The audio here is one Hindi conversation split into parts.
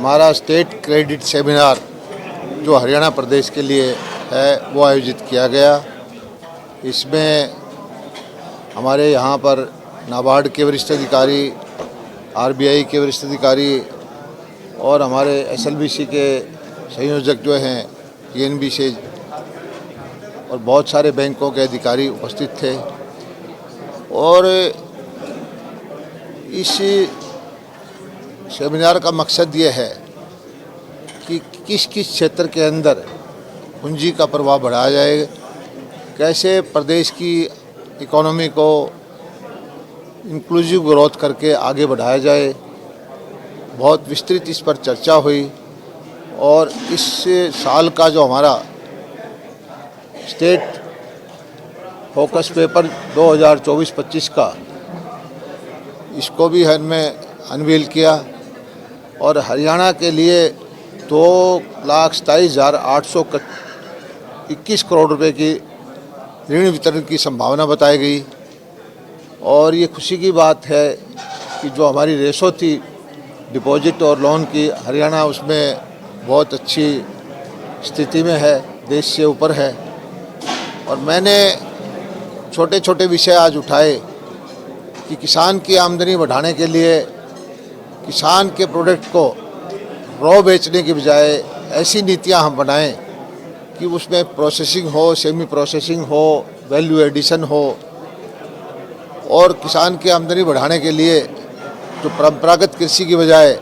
हमारा स्टेट क्रेडिट सेमिनार जो हरियाणा प्रदेश के लिए है वो आयोजित किया गया। इसमें हमारे यहाँ पर नाबार्ड के वरिष्ठ अधिकारी, आरबीआई के वरिष्ठ अधिकारी और हमारे एसएलबीसी के संयोजक जो हैं पीएनबी से और बहुत सारे बैंकों के अधिकारी उपस्थित थे। और इस सेमिनार का मकसद ये है कि किस किस क्षेत्र के अंदर पूंजी का प्रभाव बढ़ाया जाए, कैसे प्रदेश की इकोनॉमी को इंक्लूसिव ग्रोथ करके आगे बढ़ाया जाए। बहुत विस्तृत इस पर चर्चा हुई और इस साल का जो हमारा स्टेट फोकस पेपर 2024-25 का, इसको भी हमने अनवील किया और हरियाणा के लिए 2,27,821 करोड़ रुपए की ऋण वितरण की संभावना बताई गई। और ये खुशी की बात है कि जो हमारी रेशो थी डिपॉजिट और लोन की, हरियाणा उसमें बहुत अच्छी स्थिति में है, देश से ऊपर है। और मैंने छोटे छोटे विषय आज उठाए कि किसान की आमदनी बढ़ाने के लिए किसान के प्रोडक्ट को रॉ बेचने के बजाय ऐसी नीतियां हम बनाएं कि उसमें प्रोसेसिंग हो, सेमी प्रोसेसिंग हो, वैल्यू एडिशन हो। और किसान की आमदनी बढ़ाने के लिए जो परंपरागत कृषि की बजाय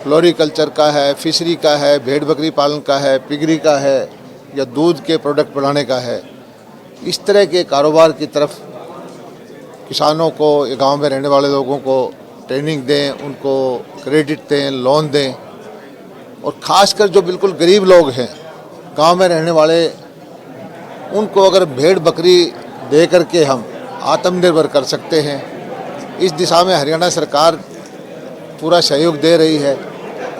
फ्लोरिकल्चर का है, फिशरी का है, भेड़ बकरी पालन का है, पिगरी का है या दूध के प्रोडक्ट बढ़ाने का है, इस तरह के कारोबार की तरफ किसानों को, गांव में रहने वाले लोगों को ट्रेनिंग दें, उनको क्रेडिट दें, लोन दें। और ख़ासकर जो बिल्कुल गरीब लोग हैं, गांव में रहने वाले, उनको अगर भेड़ बकरी दे करके हम आत्मनिर्भर कर सकते हैं। इस दिशा में हरियाणा सरकार पूरा सहयोग दे रही है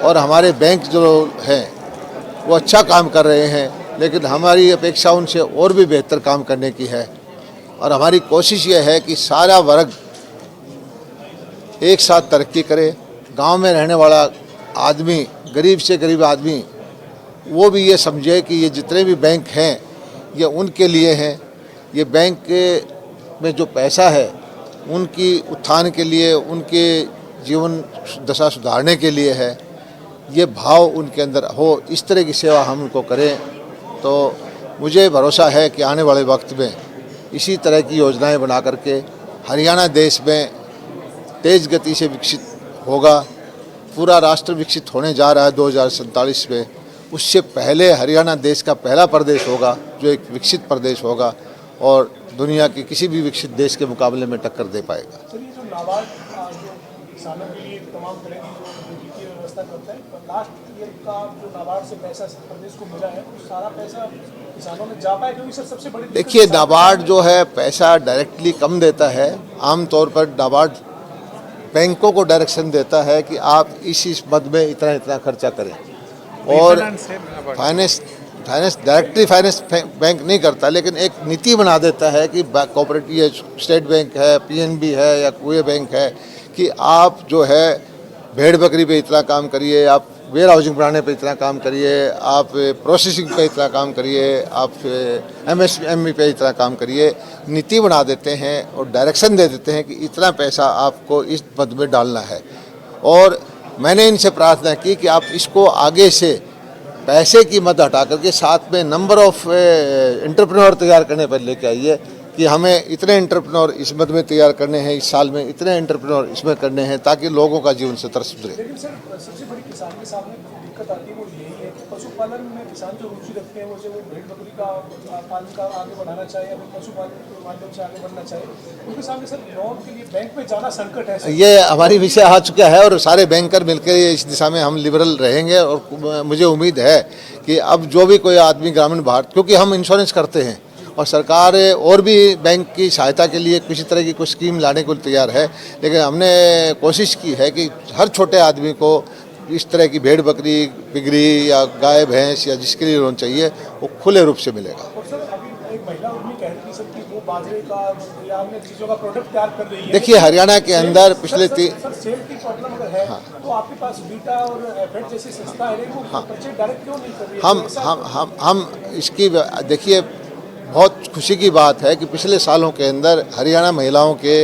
और हमारे बैंक जो हैं वो अच्छा काम कर रहे हैं, लेकिन हमारी अपेक्षा उनसे और भी बेहतर काम करने की है। और हमारी कोशिश ये है कि सारा वर्ग एक साथ तरक्की करे। गांव में रहने वाला आदमी, गरीब से गरीब आदमी, वो भी ये समझे कि ये जितने भी बैंक हैं ये उनके लिए हैं। ये बैंक में जो पैसा है उनकी उत्थान के लिए, उनके जीवन दशा सुधारने के लिए है। ये भाव उनके अंदर हो, इस तरह की सेवा हम उनको करें तो मुझे भरोसा है कि आने वाले वक्त में इसी तरह की योजनाएं बना करके हरियाणा देश में तेज़ गति से विकसित होगा। पूरा राष्ट्र विकसित होने जा रहा है 2047 में। उससे पहले हरियाणा देश का पहला प्रदेश होगा जो एक विकसित प्रदेश होगा और दुनिया के किसी भी विकसित देश के मुकाबले में टक्कर दे पाएगा। सर, ये जो नाबार्ड किसानों के लिए तमाम तरह की जो वित्तीय व्यवस्था करता है, लास्ट ईयर का जो नाबार्ड से पैसा प्रदेश को मिला है, वो सारा पैसा किसानों में जा पाया? क्योंकि सर सबसे बड़ी देखिए, नाबार्ड जो है पैसा डायरेक्टली कम देता है। आमतौर पर नाबार्ड बैंकों को डायरेक्शन देता है कि आप इस मद में इतना इतना खर्चा करें। और फाइनेंस डायरेक्टली फाइनेंस बैंक नहीं करता, लेकिन एक नीति बना देता है कि कोऑपरेटिव स्टेट बैंक है, पीएनबी है या कोई बैंक है कि आप जो है भेड़ बकरी पे इतना काम करिए, आप वेयर हाउसिंग बढ़ाने पे इतना काम करिए, आप प्रोसेसिंग पे इतना काम करिए, आप एमएसएमई पे इतना काम करिए। नीति बना देते हैं और डायरेक्शन दे देते हैं कि इतना पैसा आपको इस पद में डालना है। और मैंने इनसे प्रार्थना की कि आप इसको आगे से पैसे की मद हटा करके साथ में नंबर ऑफ एंटरप्रेन्योर तैयार करने पर लेके आइए कि हमें इतने एंटरप्रेन्योर इस मद में तैयार करने हैं, इस साल में इतने एंटरप्रेन्योर इसमें करने हैं, ताकि लोगों का जीवन स्तर सुधरे। लेकिन सर सबसे बड़ी किसान के सामने दिक्कत आती है वो यही है कि पशुपालन में किसान जो रुचि रखते हैं वो भेड़ बकरी का पालन का आगे बढ़ाना चाहे या पशुपालन के माध्यम से आगे बढ़ना चाहे, उनके सामने सर लोन के लिए बैंक में जाना संकट है। ये हमारी विषय आ चुका है और सारे बैंकर मिलकर इस दिशा में हम लिबरल रहेंगे। और मुझे उम्मीद है कि अब जो भी कोई आदमी ग्रामीण भारत, क्योंकि हम इंश्योरेंस करते हैं और सरकार और भी बैंक की सहायता के लिए किसी तरह की कोई स्कीम लाने को तैयार है, लेकिन हमने कोशिश की है कि हर छोटे आदमी को इस तरह की भेड़ बकरी, पिगरी या गाय भैंस या जिसके लिए लोन चाहिए वो खुले रूप से मिलेगा। और सर अभी एक महिला उद्यमी कह रही थी सर कि वो बाजरे का या अन्य चीज़ों का प्रोडक्ट तैयार कर रही है। देखिए, हरियाणा के अंदर पिछले सर सेल की प्रॉब्लम अगर है तो आपके पास बीटा और एफेड जैसी संस्था है वो परचेज डायरेक्ट क्यों नहीं कर रही है? हम इसकी देखिए, बहुत खुशी की बात है कि पिछले सालों के अंदर हरियाणा महिलाओं के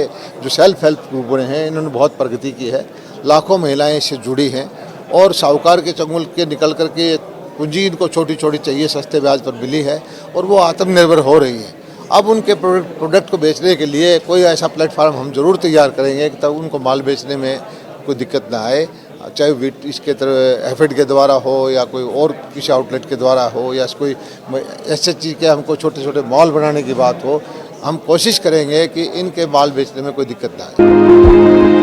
जो सेल्फ हेल्प ग्रुप बने हैं इन्होंने बहुत प्रगति की है। लाखों महिलाएं इससे जुड़ी हैं और साहूकार के चंगुल के निकल करके पूंजी इनको छोटी छोटी चाहिए, सस्ते ब्याज पर मिली है और वो आत्मनिर्भर हो रही है। अब उनके प्रोडक्ट को बेचने के लिए कोई ऐसा प्लेटफार्म हम जरूर तैयार करेंगे कि तब उनको माल बेचने में कोई दिक्कत ना आए, चाहे वीट इसके तरह एफेड के द्वारा हो या कोई और किसी आउटलेट के द्वारा हो या कोई ऐसे चीज़ के हमको छोटे छोटे मॉल बनाने की बात हो। हम कोशिश करेंगे कि इनके माल बेचने में कोई दिक्कत ना आए।